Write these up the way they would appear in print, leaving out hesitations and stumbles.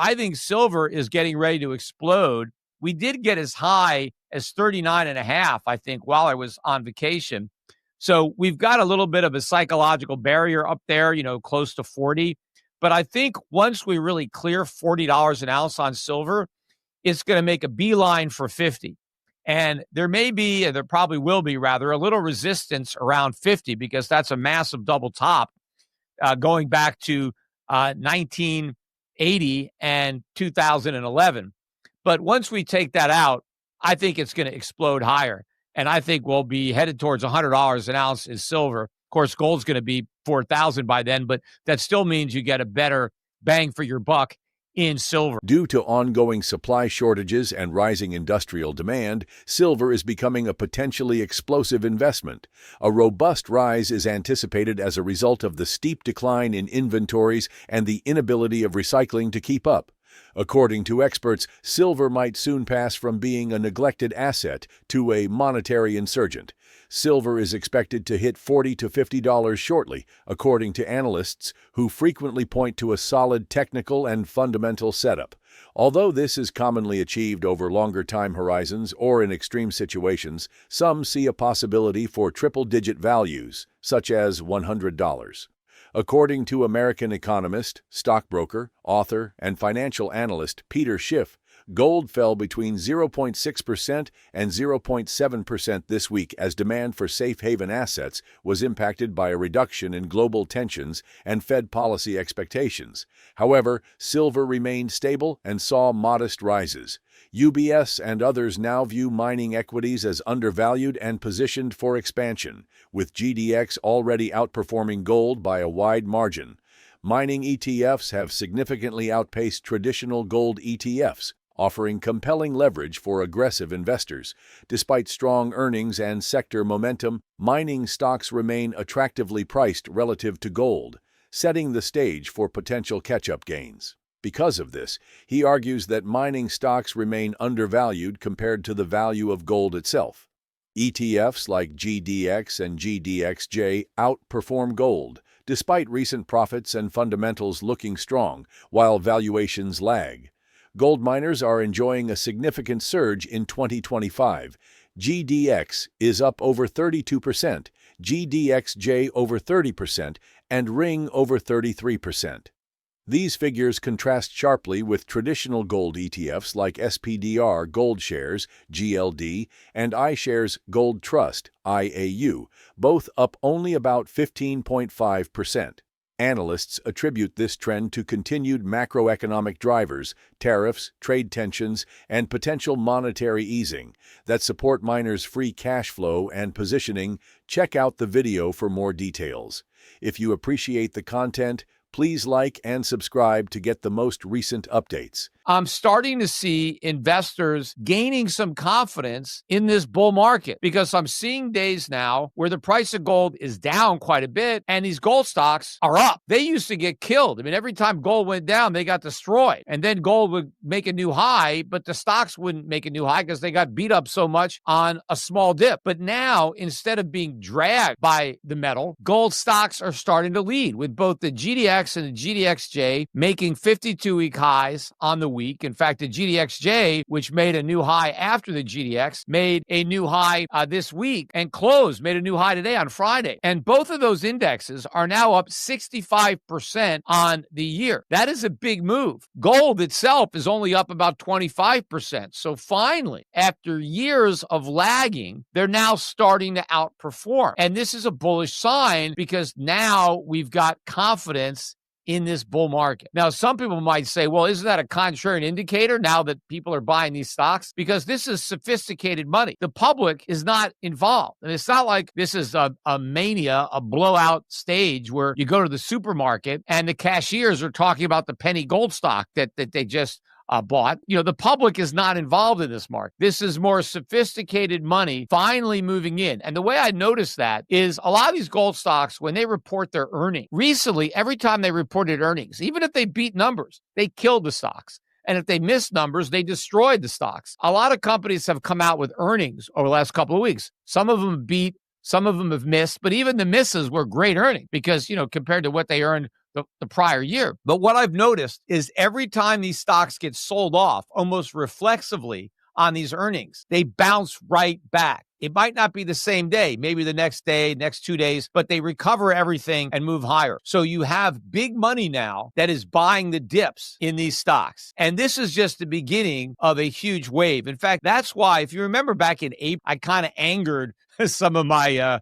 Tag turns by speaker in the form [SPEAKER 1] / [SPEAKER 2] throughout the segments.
[SPEAKER 1] I think silver is getting ready to explode. We did get as high as 39.5, I think, while I was on vacation. So we've got a little bit of a psychological barrier up there, close to 40. But I think once we really clear $40 an ounce on silver, it's going to make a beeline for 50. And there probably will be rather, a little resistance around 50 because that's a massive double top going back to 1980 and 2011. But once we take that out, I think it's going to explode higher. And I think we'll be headed towards $100 an ounce in silver. Of course, gold's going to be 4,000 by then, but that still means you get a better bang for your buck in silver.
[SPEAKER 2] Due to ongoing supply shortages and rising industrial demand, silver is becoming a potentially explosive investment. A robust rise is anticipated as a result of the steep decline in inventories and the inability of recycling to keep up. According to experts, silver might soon pass from being a neglected asset to a monetary insurgent. Silver is expected to hit $40 to $50 shortly, according to analysts who frequently point to a solid technical and fundamental setup. Although this is commonly achieved over longer time horizons or in extreme situations, some see a possibility for triple-digit values, such as $100. According to American economist, stockbroker, author, and financial analyst Peter Schiff, gold fell between 0.6% and 0.7% this week as demand for safe haven assets was impacted by a reduction in global tensions and Fed policy expectations. However, silver remained stable and saw modest rises. UBS and others now view mining equities as undervalued and positioned for expansion, with GDX already outperforming gold by a wide margin. Mining ETFs have significantly outpaced traditional gold ETFs, offering compelling leverage for aggressive investors. Despite strong earnings and sector momentum, mining stocks remain attractively priced relative to gold, setting the stage for potential catch-up gains. Because of this, he argues that mining stocks remain undervalued compared to the value of gold itself. ETFs like GDX and GDXJ outperform gold, despite recent profits and fundamentals looking strong, while valuations lag. Gold miners are enjoying a significant surge in 2025. GDX is up over 32%, GDXJ over 30%, and Ring over 33%. These figures contrast sharply with traditional gold ETFs like SPDR Gold Shares, GLD, and iShares Gold Trust, IAU, both up only about 15.5%. Analysts attribute this trend to continued macroeconomic drivers, tariffs, trade tensions, and potential monetary easing that support miners' free cash flow and positioning. Check out the video for more details. If you appreciate the content, please like and subscribe to get the most recent updates.
[SPEAKER 1] I'm starting to see investors gaining some confidence in this bull market because I'm seeing days now where the price of gold is down quite a bit and these gold stocks are up. They used to get killed. I mean, every time gold went down, they got destroyed. And then gold would make a new high, but the stocks wouldn't make a new high because they got beat up so much on a small dip. But now, instead of being dragged by the metal, gold stocks are starting to lead with both the GDX and the GDXJ making 52-week highs on the week. In fact, the GDXJ, which made a new high after the GDX, made a new high this week and made a new high today on Friday. And both of those indexes are now up 65% on the year. That is a big move. Gold itself is only up about 25%. So finally, after years of lagging, they're now starting to outperform. And this is a bullish sign because now we've got confidence in this bull market. Now, some people might say, well, isn't that a contrarian indicator now that people are buying these stocks? Because this is sophisticated money. The public is not involved. And it's not like this is a mania, a blowout stage where you go to the supermarket and the cashiers are talking about the penny gold stock that they just bought. The public is not involved in this market. This is more sophisticated money finally moving in. And the way I noticed that is a lot of these gold stocks, when they report their earnings, recently, every time they reported earnings, even if they beat numbers, they killed the stocks. And if they missed numbers, they destroyed the stocks. A lot of companies have come out with earnings over the last couple of weeks. Some of them beat, some of them have missed, but even the misses were great earnings because, compared to what they earned the prior year. But what I've noticed is every time these stocks get sold off, almost reflexively on these earnings, they bounce right back. It might not be the same day, maybe the next day, next 2 days, but they recover everything and move higher. So you have big money now that is buying the dips in these stocks. And this is just the beginning of a huge wave. In fact, that's why, if you remember back in April, I kind of angered some of my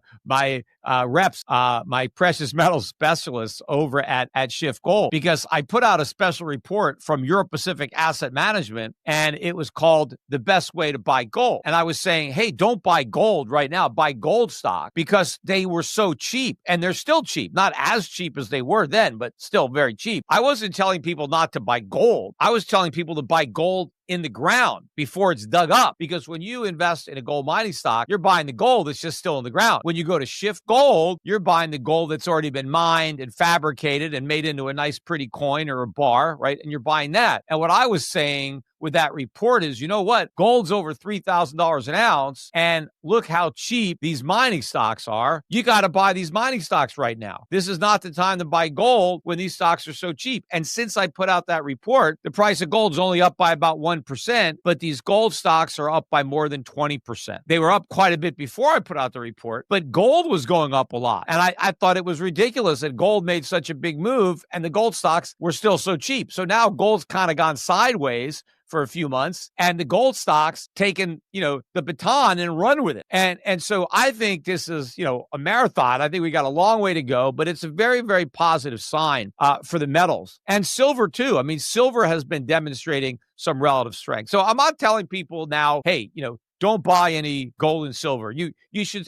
[SPEAKER 1] reps, my precious metals specialists over at Schiff Gold, because I put out a special report from Europe Pacific Asset Management, and it was called The Best Way to Buy Gold. And I was saying, hey, don't buy gold right now, buy gold stock, because they were so cheap, and they're still cheap, not as cheap as they were then, but still very cheap. I wasn't telling people not to buy gold. I was telling people to buy gold in the ground before it's dug up, because when you invest in a gold mining stock, you're buying the gold that's just still in the ground. When you go to Schiff Gold, you're buying the gold that's already been mined and fabricated and made into a nice pretty coin or a bar, right? And you're buying that. And what I was saying with that report is, you know what? Gold's over $3,000 an ounce, and look how cheap these mining stocks are. You got to buy these mining stocks right now. This is not the time to buy gold when these stocks are so cheap. And since I put out that report, the price of gold is only up by about 1%, but these gold stocks are up by more than 20%. They were up quite a bit before I put out the report, but gold was going up a lot. And I thought it was ridiculous that gold made such a big move and the gold stocks were still so cheap. So now gold's kind of gone sideways for a few months, and the gold stocks taken, the baton and run with it. And so I think this is, a marathon. I think we got a long way to go, but it's a very, very positive sign for the metals and silver too. I mean, silver has been demonstrating some relative strength. So I'm not telling people now, hey, don't buy any gold and silver.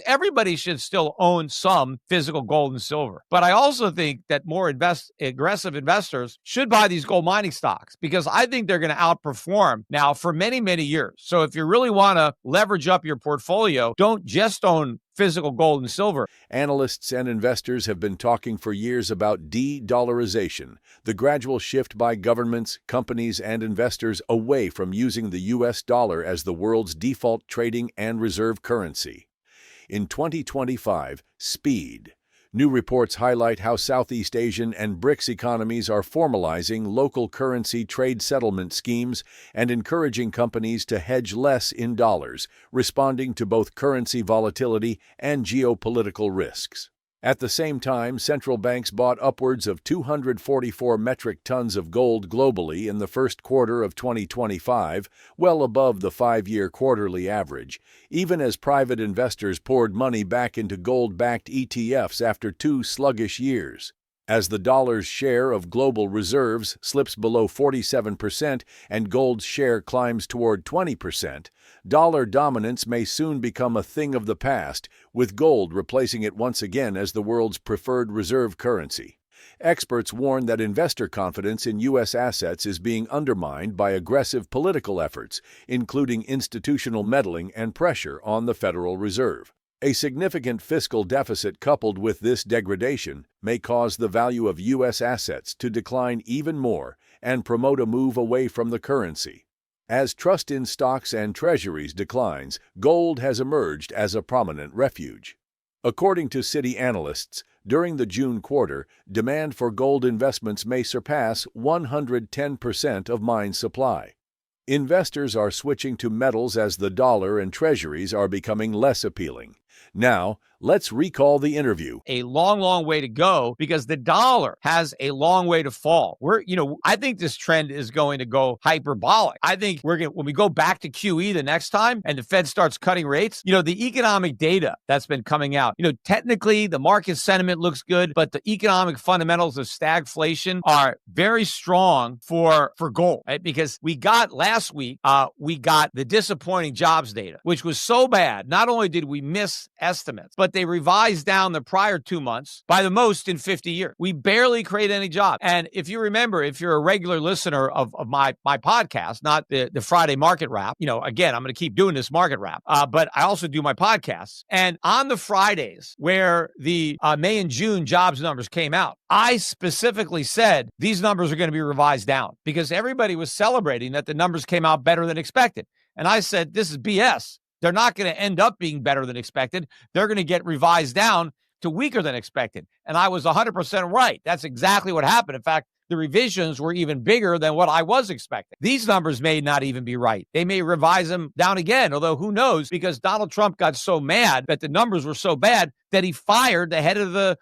[SPEAKER 1] Everybody should still own some physical gold and silver. But I also think that more aggressive investors should buy these gold mining stocks, because I think they're going to outperform now for many, many years. So if you really want to leverage up your portfolio, don't just own physical gold and silver.
[SPEAKER 2] Analysts and investors have been talking for years about de-dollarization, the gradual shift by governments, companies, and investors away from using the U.S. dollar as the world's default trading and reserve currency. In 2025, speed. New reports highlight how Southeast Asian and BRICS economies are formalizing local currency trade settlement schemes and encouraging companies to hedge less in dollars, responding to both currency volatility and geopolitical risks. At the same time, central banks bought upwards of 244 metric tons of gold globally in the first quarter of 2025, well above the 5-year quarterly average, even as private investors poured money back into gold-backed ETFs after 2 sluggish years. As the dollar's share of global reserves slips below 47% and gold's share climbs toward 20%, dollar dominance may soon become a thing of the past, with gold replacing it once again as the world's preferred reserve currency. Experts warn that investor confidence in U.S. assets is being undermined by aggressive political efforts, including institutional meddling and pressure on the Federal Reserve. A significant fiscal deficit coupled with this degradation may cause the value of U.S. assets to decline even more and promote a move away from the currency. As trust in stocks and treasuries declines, gold has emerged as a prominent refuge. According to Citi analysts, during the June quarter, demand for gold investments may surpass 110% of mine supply. Investors are switching to metals as the dollar and treasuries are becoming less appealing. Now, let's recall the interview.
[SPEAKER 1] A long, long way to go, because the dollar has a long way to fall. I think this trend is going to go hyperbolic. I think when we go back to QE the next time and the Fed starts cutting rates, the economic data that's been coming out, technically the market sentiment looks good, but the economic fundamentals of stagflation are very strong for gold, right? Because last week, we got the disappointing jobs data, which was so bad. Not only did we miss estimates, but they revised down the prior 2 months by the most in 50 years. We barely create any jobs. And if you remember, if you're a regular listener of my podcast, not the Friday market wrap, again, I'm going to keep doing this market wrap, but I also do my podcasts. And on the Fridays where the May and June jobs numbers came out, I specifically said these numbers are going to be revised down, because everybody was celebrating that the numbers came out better than expected. And I said, this is BS. They're not going to end up being better than expected. They're going to get revised down to weaker than expected. And I was 100% right. That's exactly what happened. In fact, the revisions were even bigger than what I was expecting. These numbers may not even be right. They may revise them down again, although who knows, because Donald Trump got so mad that the numbers were so bad that he fired the head of the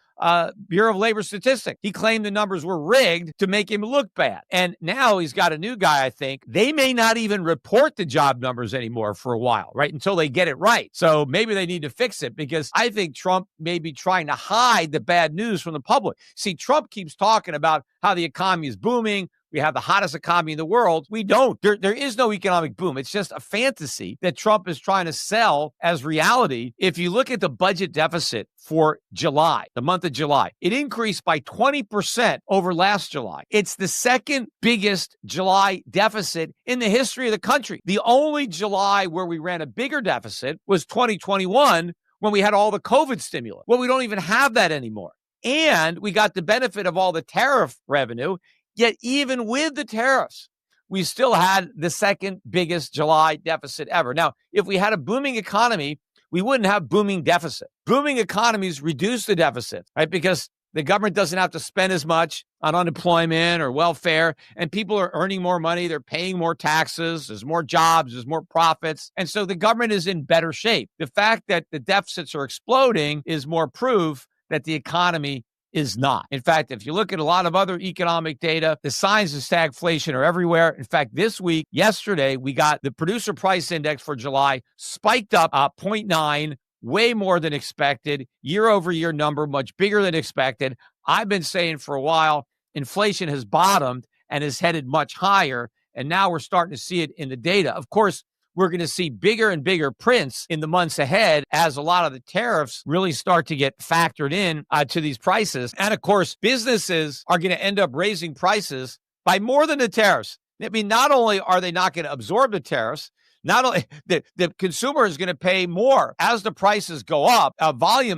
[SPEAKER 1] Bureau of Labor Statistics. He claimed the numbers were rigged to make him look bad. And now he's got a new guy, I think. They may not even report the job numbers anymore for a while, right? Until they get it right. So maybe they need to fix it, because I think Trump may be trying to hide the bad news from the public. See, Trump keeps talking about how the economy is booming. We have the hottest economy in the world. We don't. There is no economic boom. It's just a fantasy that Trump is trying to sell as reality. If you look at the budget deficit for July, the month of July, it increased by 20% over last July. It's the second biggest July deficit in the history of the country. The only July where we ran a bigger deficit was 2021, when we had all the COVID stimulus. Well, we don't even have that anymore. And we got the benefit of all the tariff revenue. Yet even with the tariffs, we still had the second biggest July deficit ever. Now, if we had a booming economy, we wouldn't have booming deficit. Booming economies reduce the deficit, right? Because the government doesn't have to spend as much on unemployment or welfare, and people are earning more money. They're paying more taxes. There's more jobs. There's more profits. And so the government is in better shape. The fact that the deficits are exploding is more proof that the economy is not. In fact, if you look at a lot of other economic data, the signs of stagflation are everywhere. In fact, this week, yesterday, we got the producer price index for July spiked up 0.9, way more than expected. Year over year number, much bigger than expected. I've been saying for a while, inflation has bottomed and is headed much higher. And now we're starting to see it in the data. Of course, we're going to see bigger and bigger prints in the months ahead as a lot of the tariffs really start to get factored in to these prices. And of course, businesses are going to end up raising prices by more than the tariffs. I mean, not only are they not going to absorb the tariffs, not only the consumer is going to pay more as the prices go up,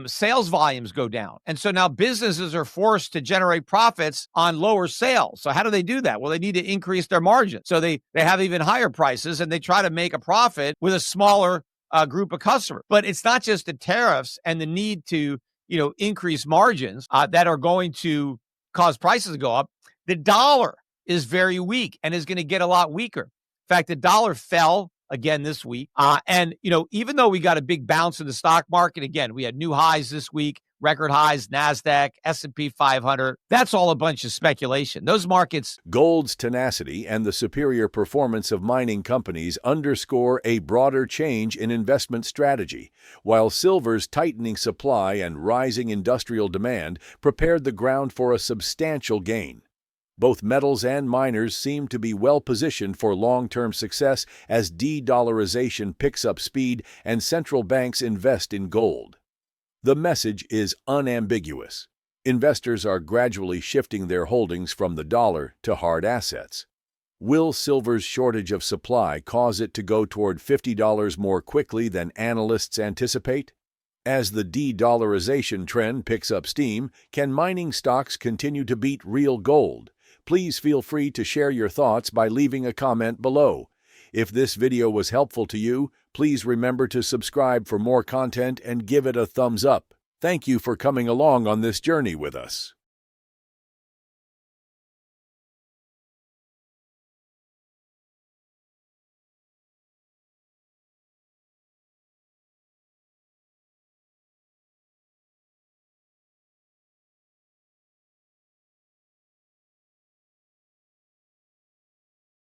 [SPEAKER 1] sales volumes go down. And so now businesses are forced to generate profits on lower sales. So how do they do that? Well, they need to increase their margins. So they have even higher prices and they try to make a profit with a smaller group of customers. But it's not just the tariffs and the need to, increase margins that are going to cause prices to go up. The dollar is very weak and is going to get a lot weaker. In fact, the dollar fell again this week. And even though we got a big bounce in the stock market, again, we had new highs this week, record highs, NASDAQ, S&P 500. That's all a bunch of speculation. Those markets.
[SPEAKER 2] Gold's tenacity and the superior performance of mining companies underscore a broader change in investment strategy, while silver's tightening supply and rising industrial demand prepared the ground for a substantial gain. Both metals and miners seem to be well positioned for long-term success as de-dollarization picks up speed and central banks invest in gold. The message is unambiguous. Investors are gradually shifting their holdings from the dollar to hard assets. Will silver's shortage of supply cause it to go toward $50 more quickly than analysts anticipate? As the de-dollarization trend picks up steam, can mining stocks continue to beat real gold? Please feel free to share your thoughts by leaving a comment below. If this video was helpful to you, please remember to subscribe for more content and give it a thumbs up. Thank you for coming along on this journey with us.